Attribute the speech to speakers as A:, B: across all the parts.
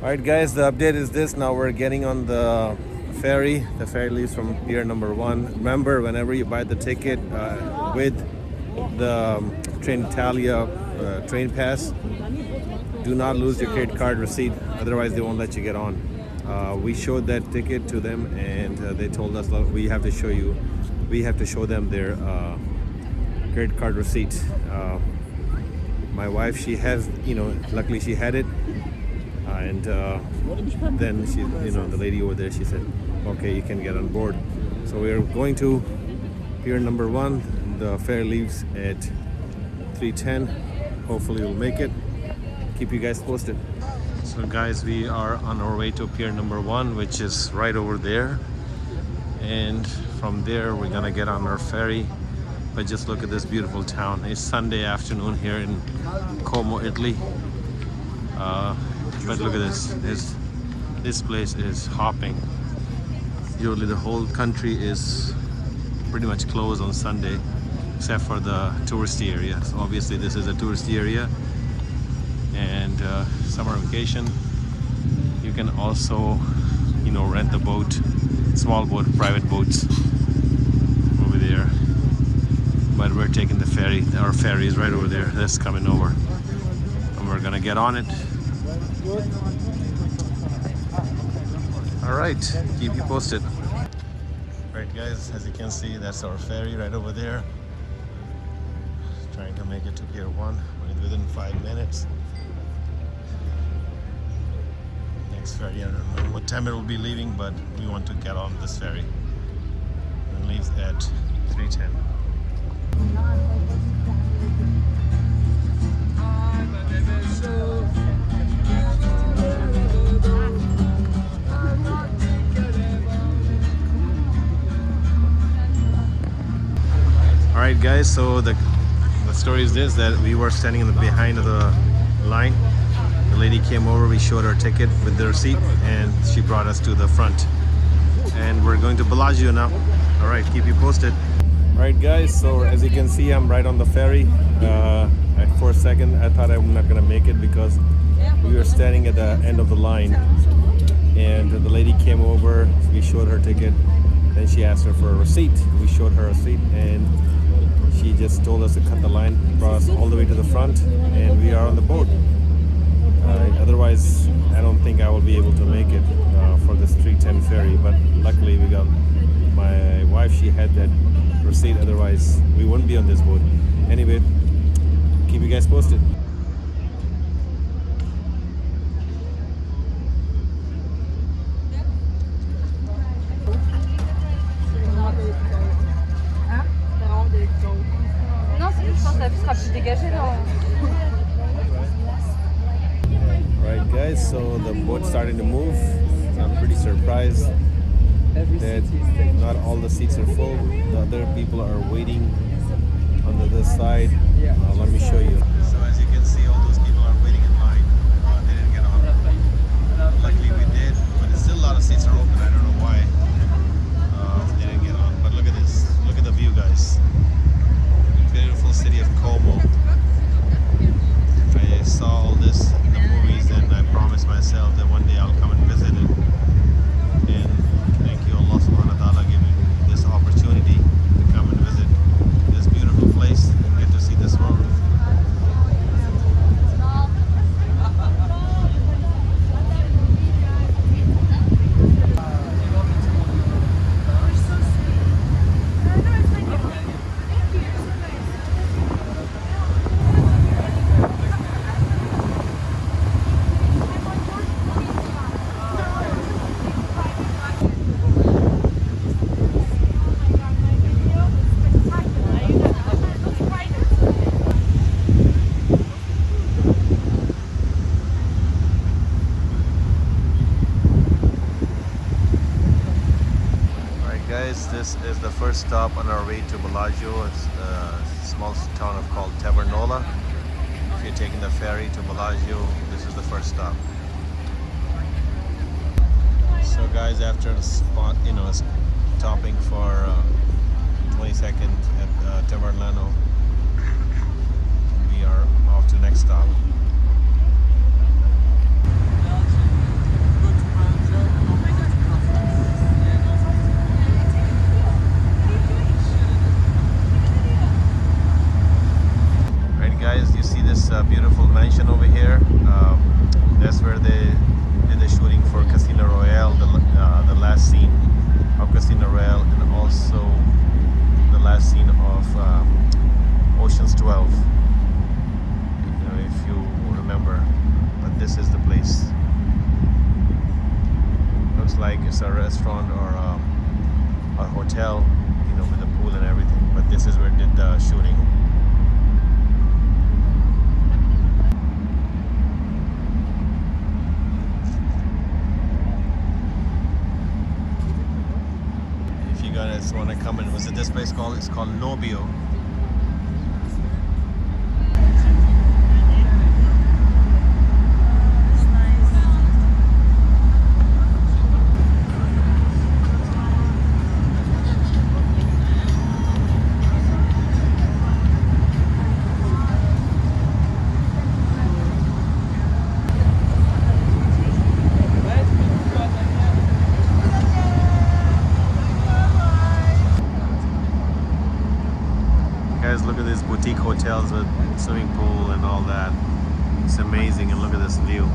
A: Alright guys, the update is this. Now we're getting on the ferry. The ferry leaves from pier number 1. Remember, whenever you buy the ticket with the Train Italia train pass, do not lose your credit card receipt, otherwise they won't let you get on. We showed that ticket to them and they told us we have to show them their credit card receipt. My wife, she has, luckily she had it. And then she, the lady over there, she said, okay, you can get on board. So we are going to pier number 1. The ferry leaves at 3:10. Hopefully we'll make it. Keep you guys posted. So guys, we are on our way to pier number 1, which is right over there. And from there, we're gonna get on our ferry. But just look at this beautiful town. It's Sunday afternoon here in Como, Italy. But look at this. This place is hopping. Usually the whole country is pretty much closed on Sunday, except for the touristy area. So obviously this is a touristy area. And summer vacation, you can also, rent a boat, small boat, private boats over there. But we're taking the ferry. Our ferry is right over there. That's coming over, and we're gonna get on it. All right, keep you posted. Right guys, as you can see, that's our ferry right over there. Trying to make it to pier 1 within 5 minutes. Next ferry, I don't know what time it will be leaving, but we want to get on this ferry. It leaves at 3:10. Alright guys, so the story is this, that we were standing in the behind of the line. The lady came over, we showed her ticket with the receipt, and she brought us to the front. And we're going to Bellagio now. Alright, keep you posted. Alright guys, so as you can see, I'm right on the ferry. For a second I thought I'm not gonna make it because we were standing at the end of the line. And the lady came over, we showed her ticket, then she asked her for a receipt. We showed her a receipt and she just told us to cut the line, brought us all the way to the front, and we are on the boat. Otherwise, I don't think I will be able to make it for this 3:10 ferry, but luckily we got, my wife, she had that receipt, otherwise we wouldn't be on this boat. Anyway, keep you guys posted. Right guys, so the boat's starting to move. I'm pretty surprised that not all the seats are full. The other people are waiting on the other side. Let me show you. So as you can see, all those people are waiting in line. They didn't get on. Luckily we did, but there's still a lot of seats are open. I don't know why they didn't get on. But look at this. Look at the view, guys. Beautiful city of Como. I saw all this in the movies, and I promised myself that one day I'll come and visit it. And thank you, Allah subhanahu wa ta'ala, giving me this opportunity to come and visit this beautiful place and get to see this world. Guys, this is the first stop on our way to Bellagio. It's a small town called Tavernola. If you're taking the ferry to Bellagio, this is the first stop. So guys, after the spot, stopping for 20 seconds at Tavernola, we are off to next stop. a beautiful mansion over here. That's where they did the shooting for Casino Royale, the last scene of Casino Royale, and also the last scene of Ocean's 12. You know, if you remember. But this is the place. Looks like it's a restaurant or a hotel, you know, with a pool and everything. But this is where they did the shooting. If you guys want to come and visit this place, it's called Nobio. Guys, look at these boutique hotels with swimming pool and all that. It's amazing, and look at this view.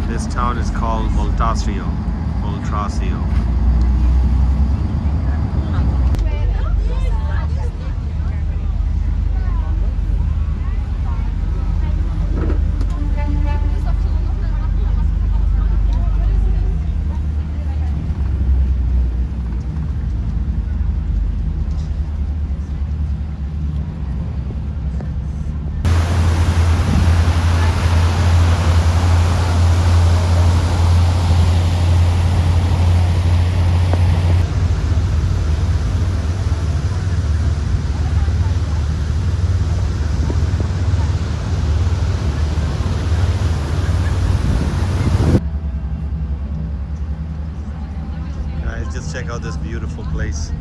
A: This town is called Voltrasio. Just check out this beautiful place.